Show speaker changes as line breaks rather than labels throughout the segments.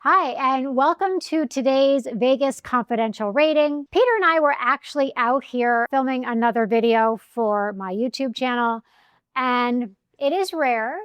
Hi, and welcome to today's Vegas confidential rating. Peter and I were actually out here filming another video for my YouTube channel, and it is rare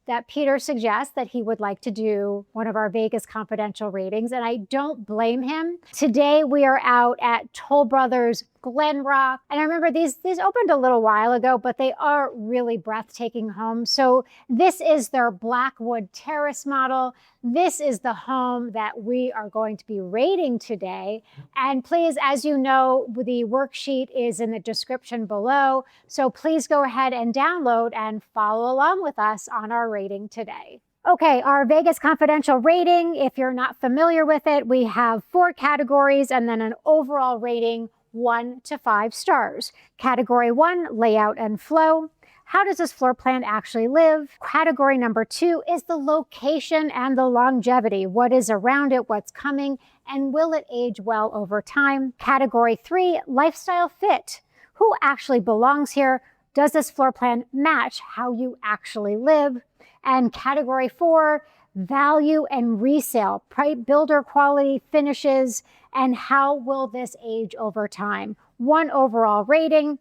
that Peter suggests that he would like to do one of our Vegas confidential ratings, and I don't blame him. Today we are out at Toll Brothers Glen Rock, and I remember these opened a little while ago, but they are really breathtaking homes. So this is their Blackwood Terrace model. This is the home that we are going to be rating today. And please, as you know, the worksheet is in the description below. So please go ahead and download and follow along with us on our rating today. Okay, our Vegas confidential rating, if you're not familiar with it, we have 4 categories and then an overall rating 1 to 5 stars. Category 1, layout and flow. How does this floor plan actually live? Category number 2 is the location and the longevity. What is around it, what's coming, and will it age well over time? Category 3, lifestyle fit. Who actually belongs here? Does this floor plan match how you actually live? And category 4, value and resale, builder quality finishes, and how will this age over time? 1 overall rating,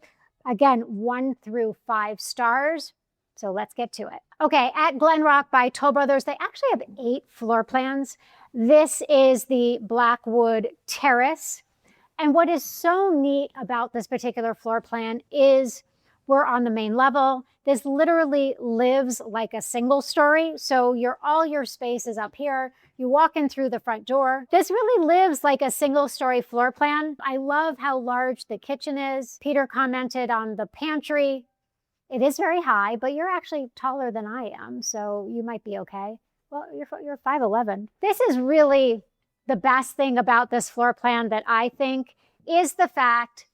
again, 1 through 5 stars. So let's get to it. Okay, at Glen Rock by Toll Brothers, they actually have 8 floor plans. This is the Blackwood Terrace. And what is so neat about this particular floor plan is we're on the main level. This literally lives like a single story. So all your space is up here. You walk in through the front door. This really lives like a single story floor plan. I love how large the kitchen is. Peter commented on the pantry. It is very high, but you're actually taller than I am, so you might be okay. Well, you're 5'11". This is really the best thing about this floor plan that I think is the fact.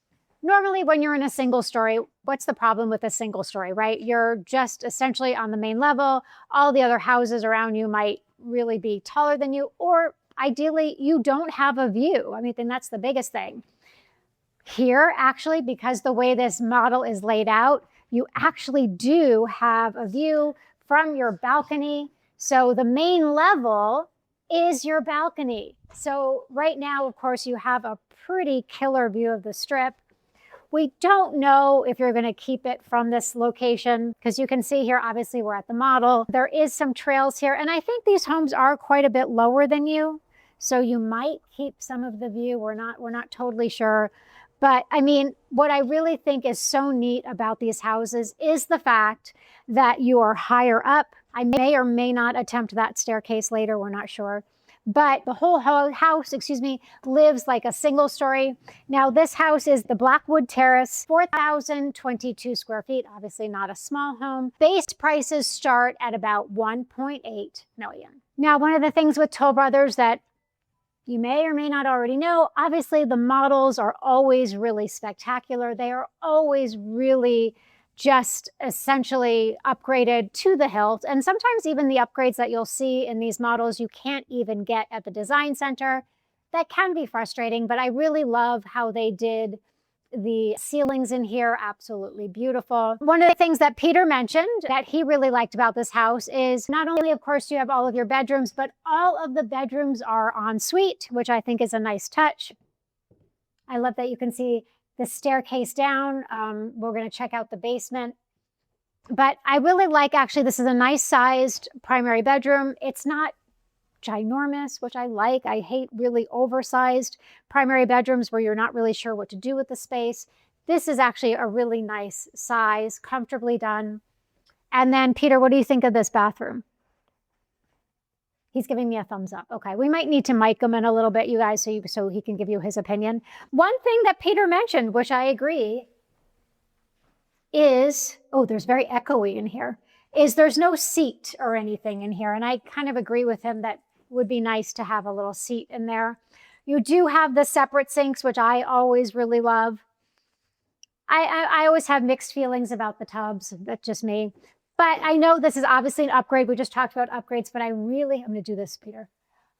Normally, when you're in a single story, what's the problem with a single story, right? You're just essentially on the main level. All the other houses around you might really be taller than you, or ideally, you don't have a view. I mean, then that's the biggest thing. Here, actually, because the way this model is laid out, you actually do have a view from your balcony. So the main level is your balcony. So right now, of course, you have a pretty killer view of the Strip. We don't know if you're going to keep it from this location because you can see here, obviously, we're at the model. There is some trails here, and I think these homes are quite a bit lower than you. So you might keep some of the view. We're not totally sure. But I mean, what I really think is so neat about these houses is the fact that you are higher up. I may or may not attempt that staircase later. We're not sure. But the whole house, lives like a single story. Now, this house is the Blackwood Terrace, 4,022 square feet, obviously not a small home. Base prices start at about $1.8 million. Now, one of the things with Toll Brothers that you may or may not already know, obviously the models are always really spectacular. They are always really just essentially upgraded to the hilt. And sometimes even the upgrades that you'll see in these models, you can't even get at the design center. That can be frustrating, but I really love how they did the ceilings in here. Absolutely beautiful. One of the things that Peter mentioned that he really liked about this house is not only, of course, you have all of your bedrooms, but all of the bedrooms are en suite, which I think is a nice touch. I love that you can see the staircase down. We're going to check out the basement. But I really like, actually, this is a nice sized primary bedroom. It's not ginormous, which I like. I hate really oversized primary bedrooms where you're not really sure what to do with the space. This is actually a really nice size, comfortably done. And then, Peter, what do you think of this bathroom? He's giving me a thumbs up. Okay, we might need to mic him in a little bit, you guys, so he can give you his opinion. One thing that Peter mentioned, which I agree, is, oh, there's very echoey in here, is there's no seat or anything in here. And I kind of agree with him that would be nice to have a little seat in there. You do have the separate sinks, which I always really love. I always have mixed feelings about the tubs. That's just me. But I know this is obviously an upgrade. We just talked about upgrades, but I'm going to do this, Peter.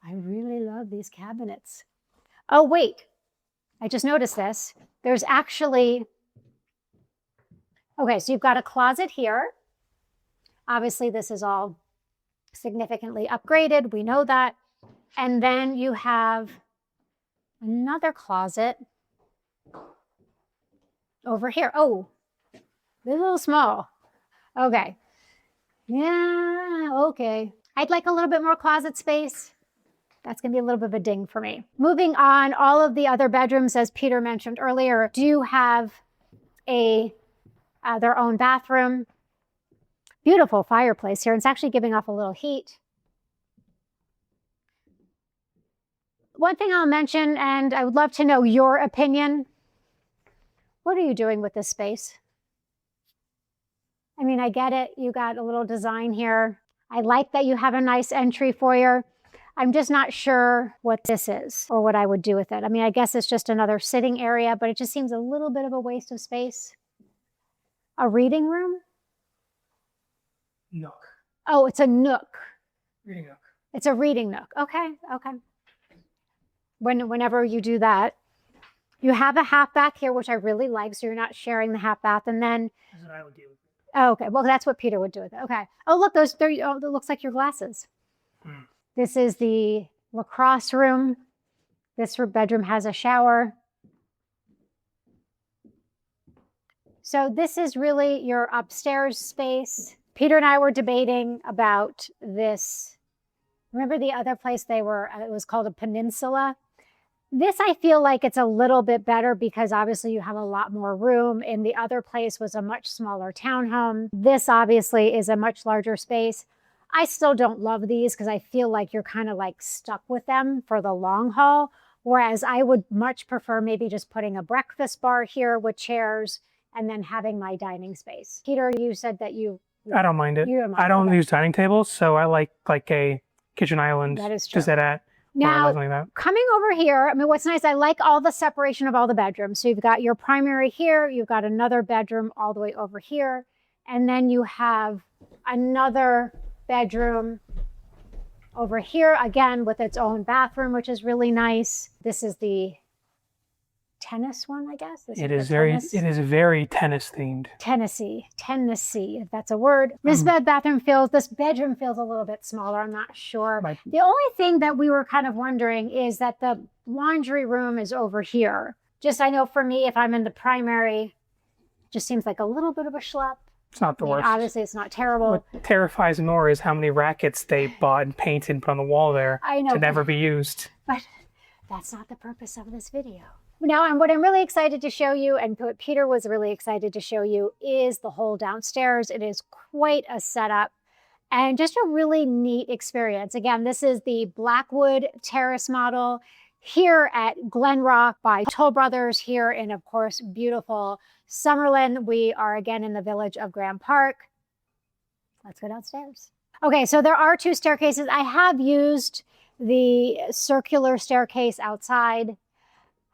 I really love these cabinets. Oh, wait. I just noticed this. There's actually, okay, so you've got a closet here. Obviously, this is all significantly upgraded. We know that. And then you have another closet over here. Oh, a little small. Okay. Yeah, okay. I'd like a little bit more closet space. That's going to be a little bit of a ding for me. Moving on, all of the other bedrooms, as Peter mentioned earlier, do have their own bathroom. Beautiful fireplace here. It's actually giving off a little heat. One thing I'll mention, and I would love to know your opinion. What are you doing with this space? I mean, I get it. You got a little design here. I like that you have a nice entry foyer. I'm just not sure what this is or what I would do with it. I mean, I guess it's just another sitting area, but it just seems a little bit of a waste of space. A reading room?
Nook.
Oh, it's a nook.
Reading nook.
It's a reading nook. Okay, okay. Whenever you do that. You have a half bath here, which I really like, so you're not sharing the half bath. And then...
That's what I would do with it.
Oh, okay. Well, that's what Peter would do with it. Okay. Oh, look, those there. Oh, that looks like your glasses. This is the lacrosse room. This bedroom has a shower. So this is really your upstairs space. Peter and I were debating about this. Remember the other place they were, it was called a peninsula. This, I feel like it's a little bit better because obviously you have a lot more room. And the other place was a much smaller townhome. This obviously is a much larger space. I still don't love these because I feel like you're kind of like stuck with them for the long haul. Whereas I would much prefer maybe just putting a breakfast bar here with chairs and then having my dining space. Peter, you said that
I don't mind it.
You don't mind
I don't
okay.
use dining tables, so I like a kitchen island
That is true.
to sit at.
Now,
like that.
Coming over here, I mean, what's nice, I like all the separation of all the bedrooms. So you've got your primary here, you've got another bedroom all the way over here, and then you have another bedroom over here, again, with its own bathroom, which is really nice. This is the tennis one, I guess.
It is very tennis themed.
Tennessee, if that's a word. This bedroom feels a little bit smaller. I'm not sure. The only thing that we were kind of wondering is that the laundry room is over here. Just, I know for me, if I'm in the primary, just seems like a little bit of a schlep.
It's not the worst.
Obviously, it's not terrible.
What terrifies me more is how many rackets they bought and painted and put on the wall there to never be used.
But that's not the purpose of this video. Now, and what I'm really excited to show you, and what Peter was really excited to show you, is the whole downstairs. It is quite a setup and just a really neat experience. Again, this is the Blackwood Terrace model here at Glen Rock by Toll Brothers here in, of course, beautiful Summerlin. We are again in the village of Graham Park. Let's go downstairs. Okay, so there are two staircases. I have used the circular staircase outside.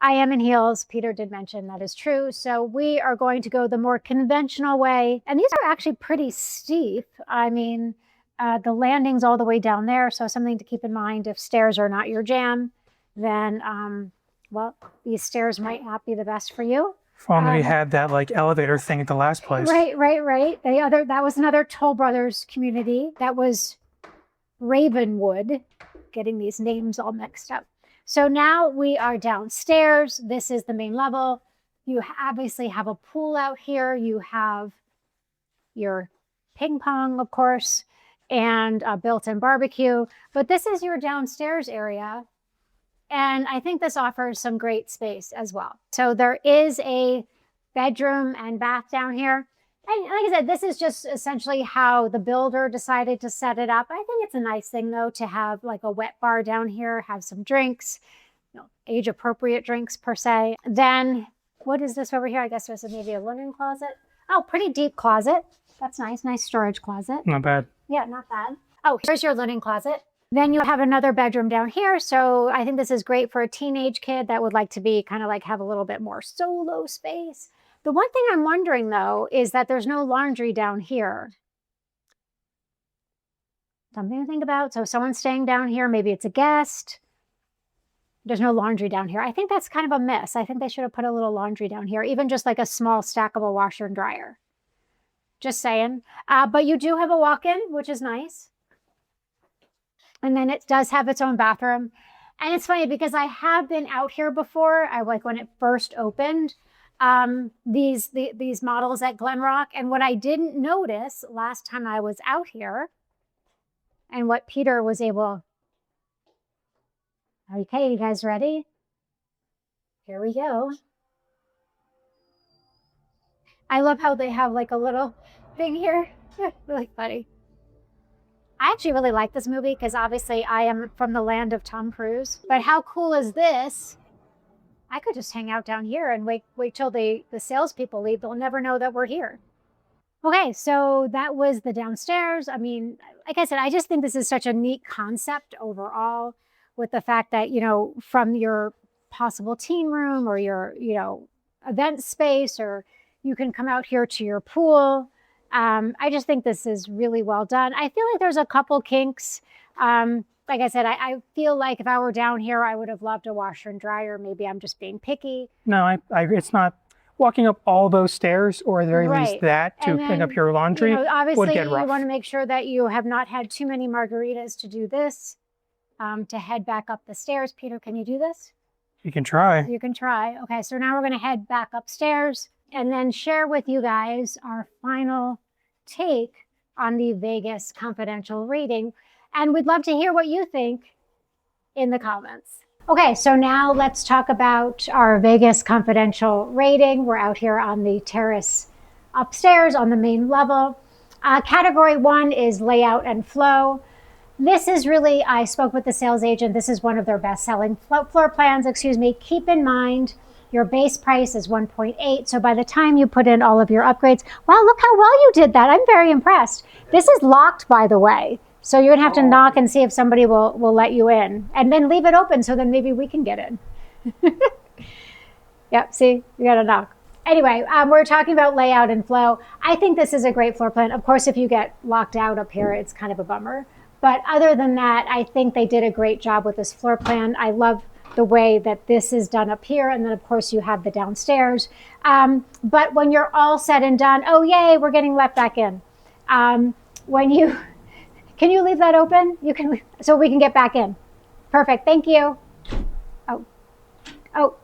I am in heels. Peter did mention that is true. So we are going to go the more conventional way. And these are actually pretty steep. I mean, the landing's all the way down there. So something to keep in mind, if stairs are not your jam, then, well, these stairs might not be the best for you.
If only we had that like elevator thing at the last place.
Right. That was another Toll Brothers community. That was Ravenwood. Getting these names all mixed up. So now we are downstairs. This is the main level. You obviously have a pool out here. You have your ping pong, of course, and a built-in barbecue. But this is your downstairs area. And I think this offers some great space as well. So there is a bedroom and bath down here. And like I said, this is just essentially how the builder decided to set it up. I think it's a nice thing, though, to have like a wet bar down here, have some drinks, age-appropriate drinks per se. Then what is this over here? I guess this is maybe a linen closet. Oh, pretty deep closet. That's nice. Nice storage closet.
Not bad.
Yeah, not bad. Oh, here's your linen closet. Then you have another bedroom down here. So I think this is great for a teenage kid that would like to be kind of like have a little bit more solo space. The one thing I'm wondering, though, is that there's no laundry down here. Something to think about. So someone's staying down here. Maybe it's a guest. There's no laundry down here. I think that's kind of a miss. I think they should have put a little laundry down here, even just like a small stackable washer and dryer. Just saying. But you do have a walk-in, which is nice. And then it does have its own bathroom. And it's funny because I have been out here before. I like when it first opened, these models at Glenrock. And what I didn't notice last time I was out here, and what Peter was able. Okay, you guys ready? Here we go. I love how they have like a little thing here. Really funny. I actually really like this movie because obviously I am from the land of Tom Cruise. But how cool is this? I could just hang out down here and wait till the salespeople leave. They'll never know that we're here. Okay, so that was the downstairs. I mean, like I said, I just think this is such a neat concept overall, with the fact that, you know, from your possible teen room or your, you know, event space, or you can come out here to your pool. I just think this is really well done. I feel like there's a couple kinks. Like I said, I feel like if I were down here, I would have loved a washer and dryer. Maybe I'm just being picky.
No, it's not walking up all those stairs, or at the very least that, to clean up your laundry,
you know, obviously
would get rough.
You want to make sure that you have not had too many margaritas to do this, to head back up the stairs. Peter, can you do this?
You can try.
You can try. Okay, so now we're going to head back upstairs and then share with you guys our final take on the Vegas confidential rating. And we'd love to hear what you think in the comments. Okay, so now let's talk about our Vegas confidential rating. We're out here on the terrace upstairs on the main level. Category 1 is layout and flow. This is really, I spoke with the sales agent, this is one of their best-selling floor plans, Keep in mind, your base price is 1.8. So by the time you put in all of your upgrades, wow, look how well you did that. I'm very impressed. This is locked, by the way. So you're gonna have to knock and see if somebody will let you in, and then leave it open so then maybe we can get in. Yep, see, you gotta knock. Anyway, we're talking about layout and flow. I think this is a great floor plan. Of course, if you get locked out up here, it's kind of a bummer. But other than that, I think they did a great job with this floor plan. I love the way that this is done up here. And then of course you have the downstairs. But when you're all said and done, oh yay, we're getting let back in. Can you leave that open? You can, so we can get back in. Perfect, thank you. Oh.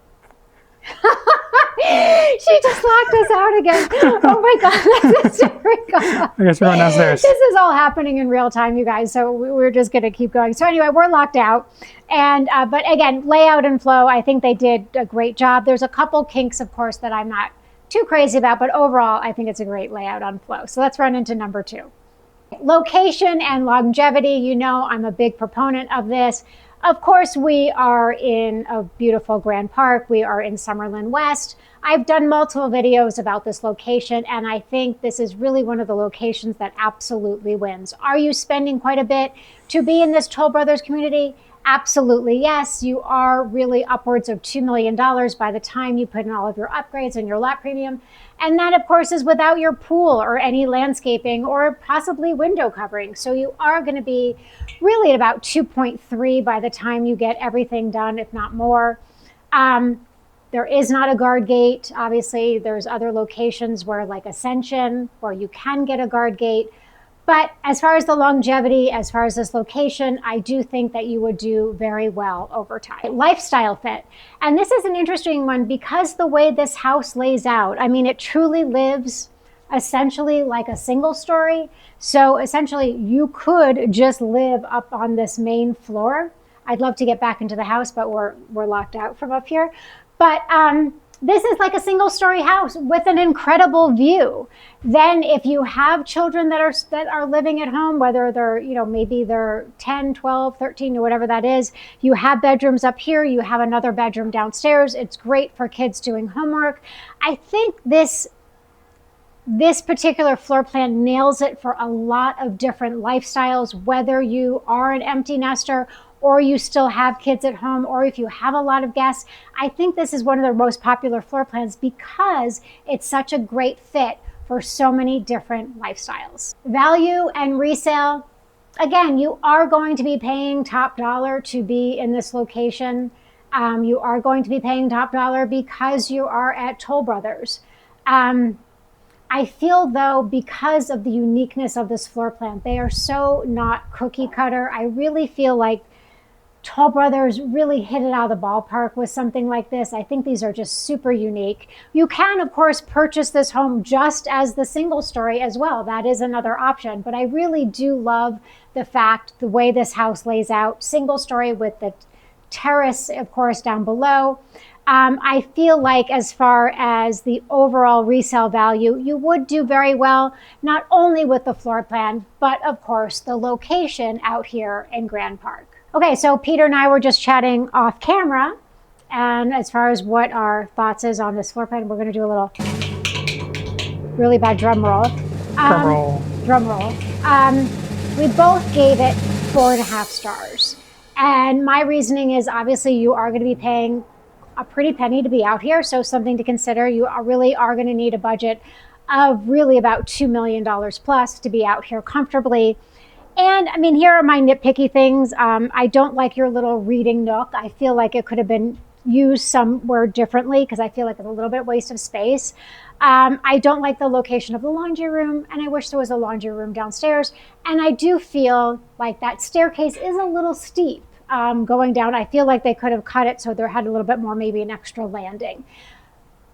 She just locked us out again. Oh my God, that's hysterical.
I guess we're going downstairs.
This is all happening in real time, you guys. So we're just going to keep going. So anyway, we're locked out. And but again, layout and flow, I think they did a great job. There's a couple kinks, of course, that I'm not too crazy about, but overall, I think it's a great layout on flow. So let's run into number 2. Location and longevity. You know, I'm a big proponent of this. Of course, we are in a beautiful Grand Park. We are in Summerlin West. I've done multiple videos about this location, and I think this is really one of the locations that absolutely wins. Are you spending quite a bit to be in this Toll Brothers community? Absolutely, yes. You are really upwards of $2 million by the time you put in all of your upgrades and your lot premium. And that, of course, is without your pool or any landscaping or possibly window covering. So you are going to be really at about 2.3 by the time you get everything done, if not more. There is not a guard gate. Obviously, there's other locations where, like Ascension, where you can get a guard gate. But as far as the longevity, as far as this location, I do think that you would do very well over time. Lifestyle fit. And this is an interesting one because the way this house lays out, I mean, it truly lives essentially like a single story. So essentially you could just live up on this main floor. I'd love to get back into the house, but we're locked out from up here. But this is like a single story house with an incredible view. Then if you have children that are living at home, whether they're, you know, maybe they're 10, 12, 13 or whatever that is, you have bedrooms up here, you have another bedroom downstairs. It's great for kids doing homework. I think this particular floor plan nails it for a lot of different lifestyles, whether you are an empty nester or you still have kids at home, or if you have a lot of guests. I think this is one of the most popular floor plans because it's such a great fit for so many different lifestyles. Value and resale. Again, you are going to be paying top dollar to be in this location. You are going to be paying top dollar because you are at Toll Brothers. I feel though, because of the uniqueness of this floor plan, they are so not cookie cutter. I really feel like Toll Brothers really hit it out of the ballpark with something like this. I think these are just super unique. You can, of course, purchase this home just as the single story as well. That is another option. But I really do love the fact, the way this house lays out, single story with the terrace, of course, down below. I feel like as far as the overall resale value, you would do very well, not only with the floor plan, but of course, the location out here in Grand Park. Okay, so Peter and I were just chatting off camera, and as far as what our thoughts is on this floor plan, we're going to do a little really bad drum roll. Drum roll. We both gave it 4.5 stars. And my reasoning is obviously you are going to be paying a pretty penny to be out here, so something to consider. You really are going to need a budget of really about $2 million plus to be out here comfortably. And I mean, here are my nitpicky things. I don't like your little reading nook. I feel like it could have been used somewhere differently because I feel like it's a little bit waste of space. I don't like the location of the laundry room, and I wish there was a laundry room downstairs. And I do feel like that staircase is a little steep going down. I feel like they could have cut it so there had a little bit more, maybe an extra landing.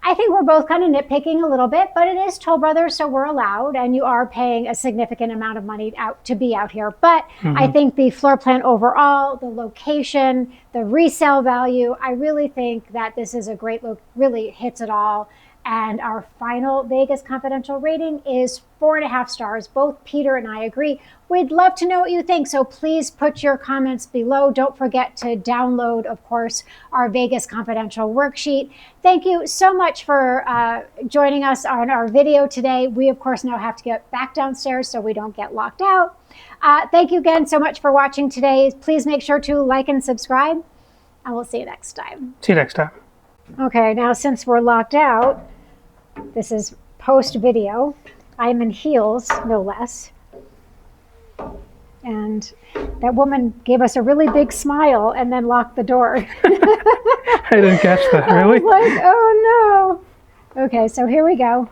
I think we're both kind of nitpicking a little bit, but it is Toll Brothers, so we're allowed, and you are paying a significant amount of money to be out here. But I think the floor plan overall, the location, the resale value, I really think that this is a great look, really hits it all. And our final Vegas Confidential rating is 4.5 stars. Both Peter and I agree. We'd love to know what you think, so please put your comments below. Don't forget to download, of course, our Vegas Confidential worksheet. Thank you so much for joining us on our video today. We, of course, now have to get back downstairs so we don't get locked out. Thank you again so much for watching today. Please make sure to like and subscribe, and we'll see you next time.
See you next time.
Okay, now since we're locked out, this is post-video. I'm in heels, no less. And that woman gave us a really big smile and then locked the door.
I didn't catch that, really?
I was like, oh no. Okay, so here we go.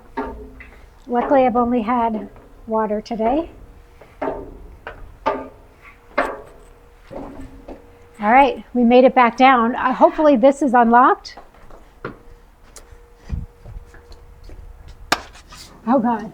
Luckily, I've only had water today. All right, we made it back down. Hopefully this is unlocked. Oh God.